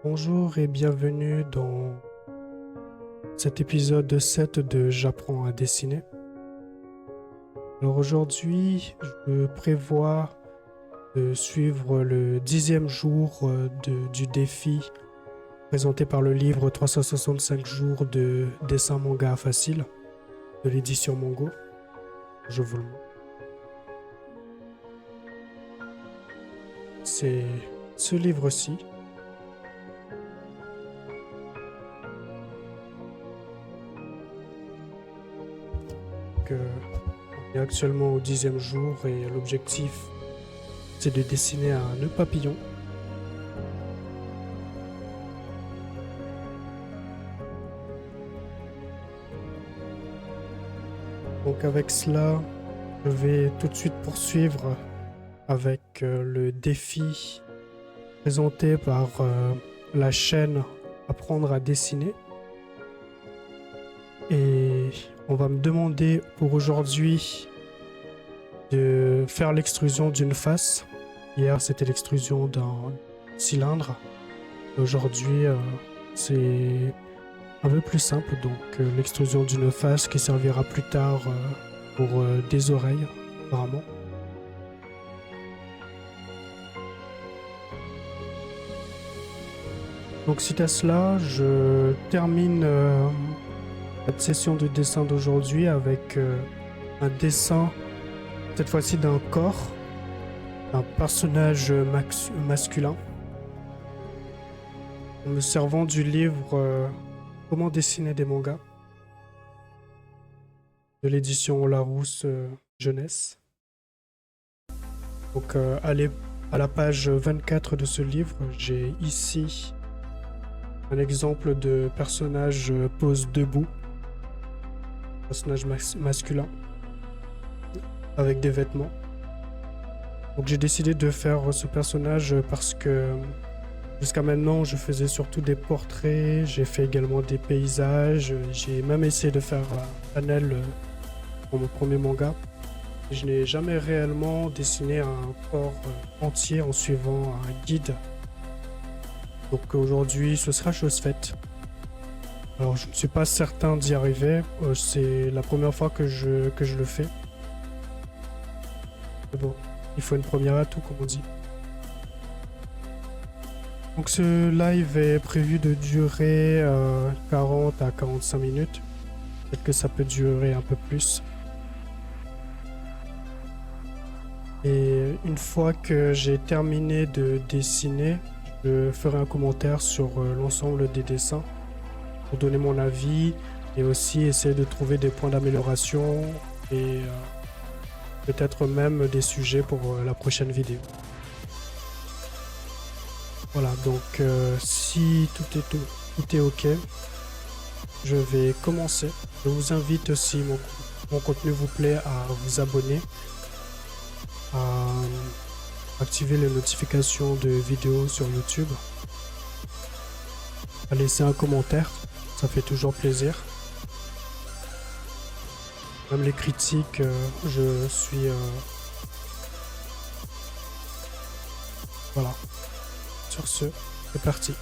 Bonjour et bienvenue dans cet épisode 7 de J'apprends à dessiner. Alors aujourd'hui, je prévois de suivre le 10e jour du défi présenté par le livre 365 jours de dessin manga facile de l'édition Mongo. Je vous le montre. C'est ce livre-ci. On est actuellement au 10e jour et l'objectif c'est de dessiner un nœud papillon. Donc avec cela, je vais tout de suite poursuivre avec le défi présenté par la chaîne Apprendre à dessiner. Et on va me demander pour aujourd'hui de faire l'extrusion d'une face. Hier, c'était l'extrusion d'un cylindre. Aujourd'hui, c'est un peu plus simple, donc l'extrusion d'une face qui servira plus tard pour des oreilles, apparemment. Donc suite à cela, je termine cette session de dessin d'aujourd'hui avec un dessin, cette fois-ci d'un corps, d'un personnage masculin, en me servant du livre Comment dessiner des mangas de l'édition Larousse Jeunesse. Donc allez à la page 24 de ce livre, j'ai ici un exemple de personnage pose debout, personnage masculin avec des vêtements. Donc j'ai décidé de faire ce personnage parce que jusqu'à maintenant je faisais surtout des portraits, j'ai fait également des paysages, j'ai même essayé de faire un panel pour mon premier manga. Je n'ai jamais réellement dessiné un corps entier en suivant un guide. Donc aujourd'hui ce sera chose faite. Alors je ne suis pas certain d'y arriver, c'est la première fois que je le fais. Mais bon, il faut une première à tout comme on dit. Donc ce live est prévu de durer 40 à 45 minutes. Peut-être que ça peut durer un peu plus. Et une fois que j'ai terminé de dessiner, je ferai un commentaire sur l'ensemble des dessins pour donner mon avis et aussi essayer de trouver des points d'amélioration et peut-être même des sujets pour la prochaine vidéo. Voilà, donc si tout est ok, je vais commencer. Je vous invite, si mon contenu vous plaît, à vous abonner, à activer les notifications de vidéos sur YouTube, à laisser un commentaire, ça fait toujours plaisir. Même les critiques, je suis... Voilà. Sur ce, c'est parti.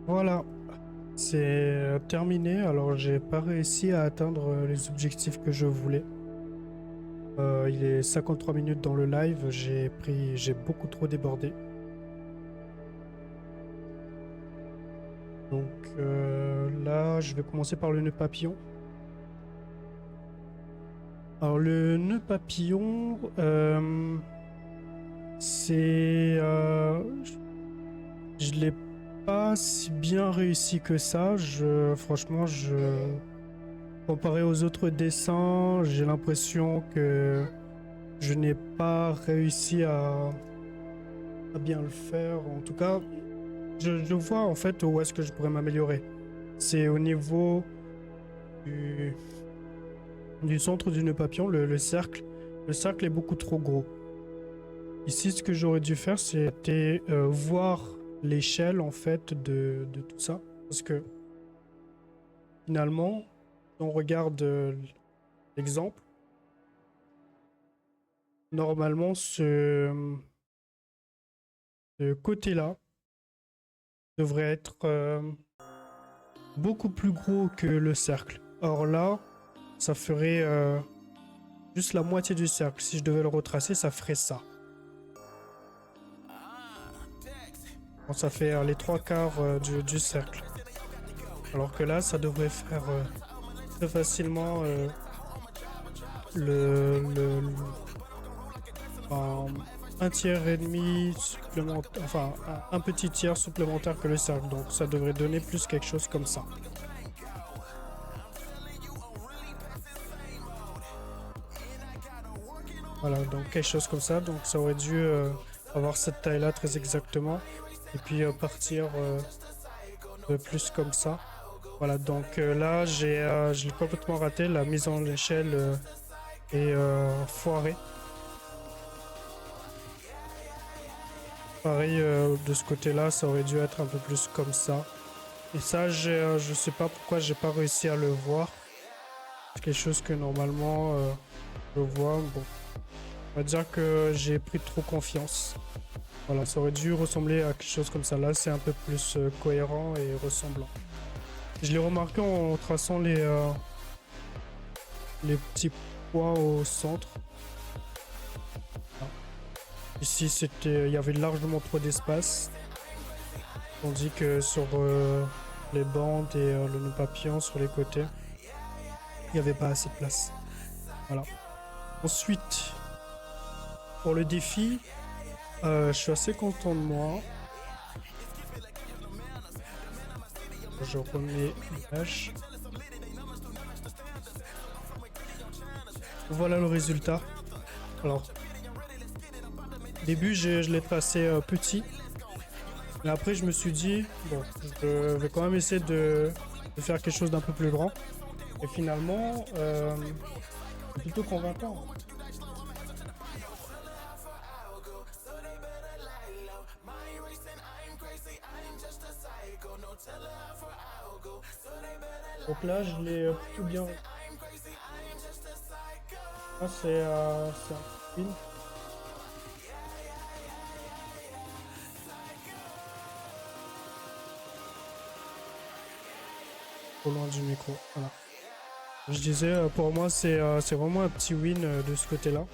Voilà, c'est terminé. Alors j'ai pas réussi à atteindre les objectifs que je voulais. Il est 53 minutes dans le live, j'ai beaucoup trop débordé. Donc là, je vais commencer par le nœud papillon. Alors le nœud papillon, c'est... je l'ai pas si bien réussi que ça. Franchement, comparé aux autres dessins, j'ai l'impression que je n'ai pas réussi à bien le faire. En tout cas, je vois en fait où est-ce que je pourrais m'améliorer. C'est au niveau du, du centre du nœud papillon, le cercle. Le cercle est beaucoup trop gros. Ici, ce que j'aurais dû faire, c'était voir l'échelle en fait de tout ça. Parce que finalement, si on regarde l'exemple, normalement, ce côté-là devrait être beaucoup plus gros que le cercle. Or là, ça ferait juste la moitié du cercle. Si je devais le retracer, ça ferait ça. Bon, ça fait les 3/4 du cercle. Alors que là, ça devrait faire très facilement enfin, un tiers et demi supplémentaire, enfin un petit tiers supplémentaire que le cercle. Donc ça devrait donner plus quelque chose comme ça. Voilà, donc quelque chose comme ça. Donc ça aurait dû avoir cette taille-là très exactement. Et puis partir de plus comme ça. Voilà, donc là, je l'ai complètement raté. La mise en échelle est foirée. Pareil, de ce côté-là, ça aurait dû être un peu plus comme ça. Et ça, je sais pas pourquoi j'ai pas réussi à le voir. C'est quelque chose que normalement, je vois. Bon, on va dire que j'ai pris trop confiance. Voilà, ça aurait dû ressembler à quelque chose comme ça. Là, c'est un peu plus cohérent et ressemblant. Je l'ai remarqué en traçant les petits points au centre. Ici, il y avait largement trop d'espace. Tandis que sur les bandes et le nœud papillon sur les côtés, il n'y avait pas assez de place. Voilà. Ensuite, pour le défi, je suis assez content de moi. Je remets l'image. Voilà le résultat. Alors, au début, je l'ai tracé petit. Mais après, je me suis dit, bon, je vais quand même essayer de faire quelque chose d'un peu plus grand. Et finalement, c'est plutôt convaincant. Donc là, je l'ai plutôt bien. Ah, c'est un film. Au loin du micro, voilà. Je disais, pour moi, c'est vraiment un petit win de ce côté-là.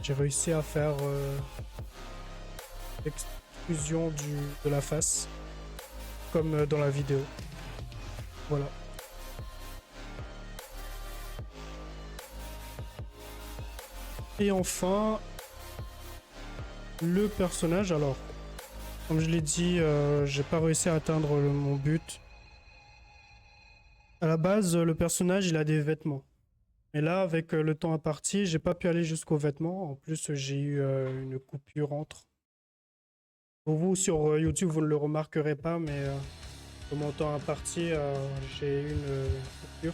J'ai réussi à faire l'extrusion de la face, comme dans la vidéo. Voilà. Et enfin, le personnage. Alors, comme je l'ai dit, j'ai pas réussi à atteindre mon but. À la base, le personnage, il a des vêtements. Et là, avec le temps imparti, j'ai pas pu aller jusqu'aux vêtements. En plus, j'ai eu une coupure entre. Pour vous, sur YouTube, vous ne le remarquerez pas, mais pour mon temps imparti, j'ai eu une coupure.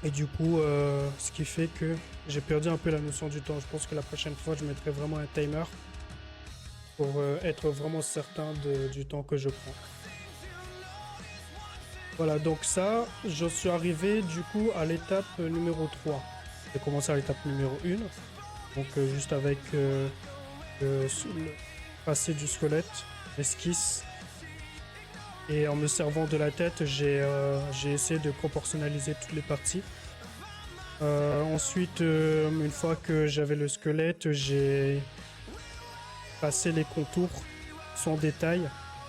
Et du coup, ce qui fait que j'ai perdu un peu la notion du temps. Je pense que la prochaine fois, je mettrai vraiment un timer pour être vraiment certain du temps que je prends. Voilà, donc ça, je suis arrivé du coup à l'étape numéro 3. J'ai commencé à l'étape numéro 1, donc juste avec le tracé du squelette, l'esquisse, Et en me servant de la tête, j'ai essayé de proportionnaliser toutes les parties. Ensuite, une fois que j'avais le squelette, j'ai passé les contours sans détail.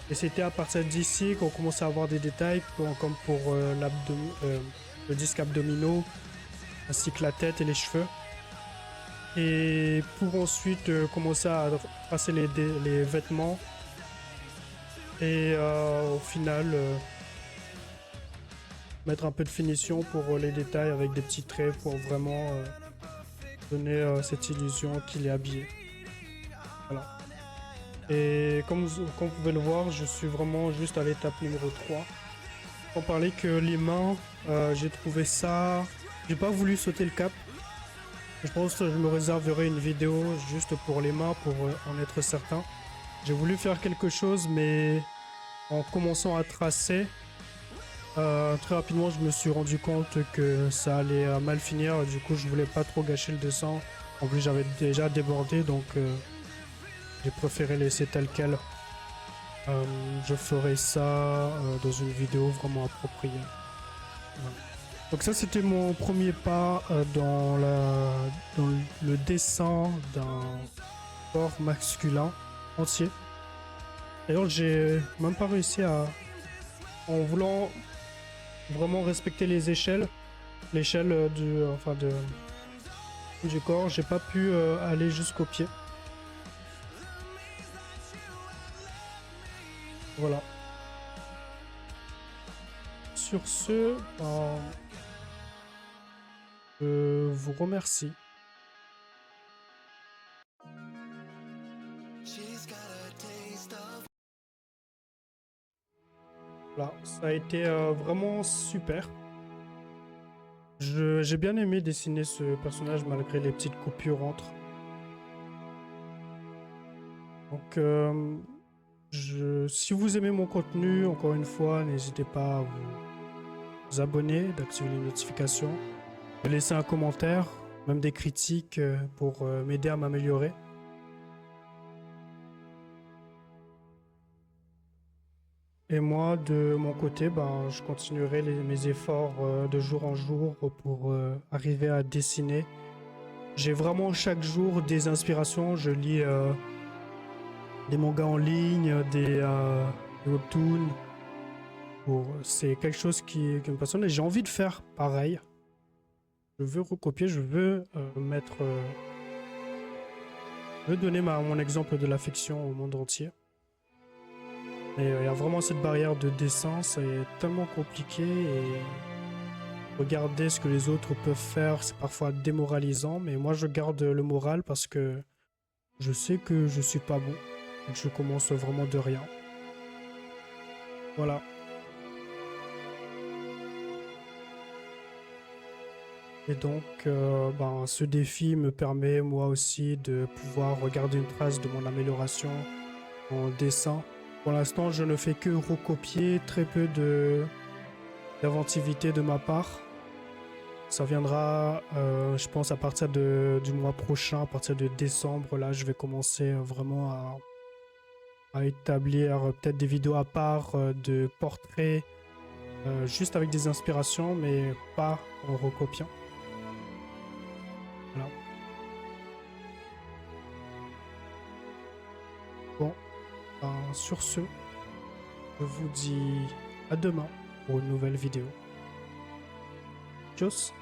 Et c'était à partir d'ici qu'on commençait à avoir des détails, comme pour le disque abdominaux, ainsi que la tête et les cheveux. Et pour ensuite commencer à tracer les vêtements. Et au final, mettre un peu de finition pour les détails avec des petits traits pour vraiment donner cette illusion qu'il est habillé. Voilà. Et comme vous pouvez le voir, je suis vraiment juste à l'étape numéro 3. On parlait que les mains, j'ai trouvé ça... J'ai pas voulu sauter le cap. Je pense que je me réserverai une vidéo juste pour les mains, pour en être certain. J'ai voulu faire quelque chose, mais en commençant à tracer, très rapidement, je me suis rendu compte que ça allait mal finir. Du coup, je voulais pas trop gâcher le dessin. En plus, j'avais déjà débordé, donc j'ai préféré laisser tel quel. Je ferai ça dans une vidéo vraiment appropriée. Voilà. Donc ça, c'était mon premier pas dans le dessin d'un corps masculin entier. D'ailleurs, j'ai même pas réussi à... En voulant vraiment respecter les échelles, l'échelle du corps, j'ai pas pu aller jusqu'au pied. Voilà. Sur ce, je vous remercie. Voilà, ça a été vraiment super. J'ai bien aimé dessiner ce personnage malgré les petites coupures entre. Donc, si vous aimez mon contenu, encore une fois, n'hésitez pas à vous abonner, d'activer les notifications, de laisser un commentaire, même des critiques pour m'aider à m'améliorer. Et moi, de mon côté, je continuerai mes efforts de jour en jour pour arriver à dessiner. J'ai vraiment chaque jour des inspirations. Je lis des mangas en ligne, des webtoons. C'est quelque chose qui me passionne et j'ai envie de faire pareil. Je veux recopier, je veux je veux donner mon exemple de l'affection au monde entier. Mais il y a vraiment cette barrière de dessin, c'est tellement compliqué et regarder ce que les autres peuvent faire, c'est parfois démoralisant, mais moi je garde le moral parce que je sais que je suis pas bon. Donc je commence vraiment de rien. Voilà. Et donc ce défi me permet moi aussi de pouvoir regarder une trace de mon amélioration en dessin. Pour l'instant, je ne fais que recopier, très peu d'inventivité de ma part. Ça viendra, je pense, à partir du mois prochain, à partir de décembre. Là, je vais commencer vraiment à établir peut-être des vidéos à part de portraits, juste avec des inspirations, mais pas en recopiant. Voilà. Bon, sur ce, je vous dis à demain pour une nouvelle vidéo. Tchuss!